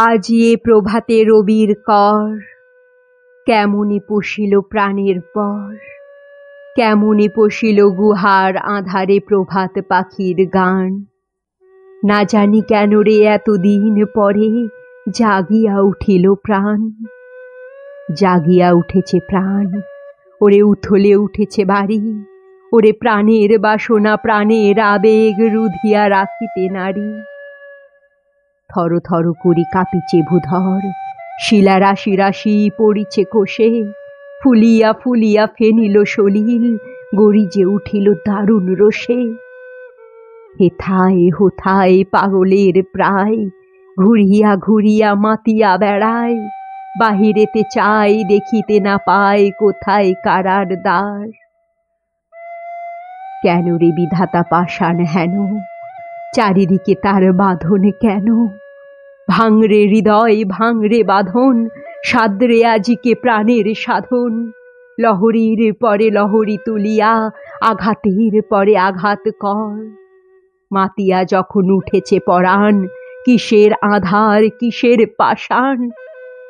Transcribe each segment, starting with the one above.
আজি এ প্রভাতে রবির কর, কেমনি পশিল প্রাণের পর, কেমনি পশিল গুহার আঁধারে প্রভাত পাখির গান। না জানি কেন রে এতদিন পরে জাগিয়া উঠিল প্রাণ। জাগিয়া উঠেছে প্রাণ, ওরে উথলে উঠেছে বাড়ি, ওরে প্রাণের বাসনা প্রাণের আবেগ রুধিয়া রাখিতে নারী। থর থর করি কাঁপিছে ভূধর, শিলা রাশি রাশি পড়িছে কোষে, ফুলিয়া ফুলিয়া ফেনিল সলিল, গরিজে উঠিল দারুণ রোষে। হেথায় হোথায় পাগলের প্রায়, ঘুরিয়া ঘুরিয়া মাতিয়া বেড়ায়, বাহিরেতে চাই দেখিতে না পায় কোথায় কারার দ্বার। কেন রে বিধাতা পাষাণ হেন, চারিদিকে তার বাঁধন কেন? ভাঙরে হৃদয় ভাঙরে বাঁধন, সাদরে আজিকে প্রাণের সাধন। লহরীর পরে লহরী তুলিয়া আঘাতের পরে আঘাত কর। মাতিয়া যখন উঠেছে পরাণ, কিসের আধার কিসের পাষাণ।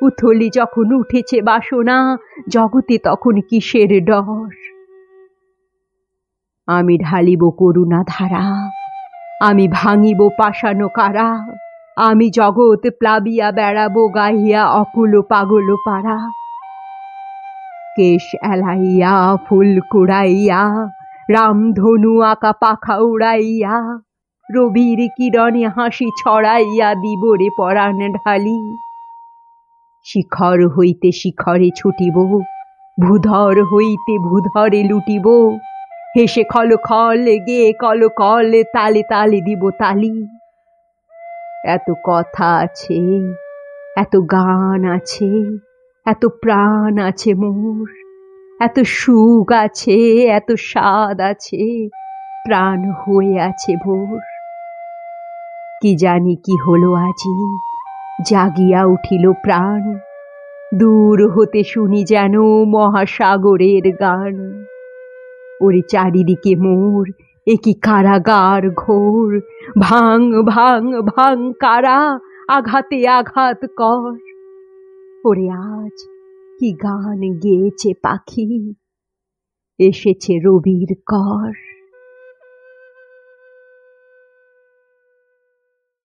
উথলি যখন উঠেছে বাসনা, জগতে তখন কিসের ডর। আমি ঢালিব করুণা ধারা, আমি ভাঙিব পাষাণ কারা, আমি জগৎ প্লাবিয়া বেড়াবো গাহিয়া অকুল পাগল পারা। কেশ এলাইয়া ফুল কুড়াইয়া, রামধনু আঁকা পাখা উড়াইয়া, রবির কিরণে হাসি ছড়াইয়া দিবরে পরাণ ঢালি। শিখর হইতে শিখরে ছুটিব, ভূধর হইতে ভূধরে লুটিব, হেসে খল খল গে কল কল, তালে তালে দিব তালি। এত কথা আছে, এত গান আছে, এত প্রাণ আছে মোর, এত সুখ আছে, এত স্বাদ আছে, প্রাণ হয়ে আছে ভোর। কি জানি কি হলো আজি, জাগিয়া উঠিল প্রাণ, দূর হতে শুনি যেন মহাসাগরের গান। ওরে চারিদিকে মোর এ কি কারাগার ঘোর, ভাঙ ভাঙ ভাঙ কারা, আঘাতে আঘাত কর। ওরে আজ কি গান গেয়েছে পাখি, এসেছে রবির কর।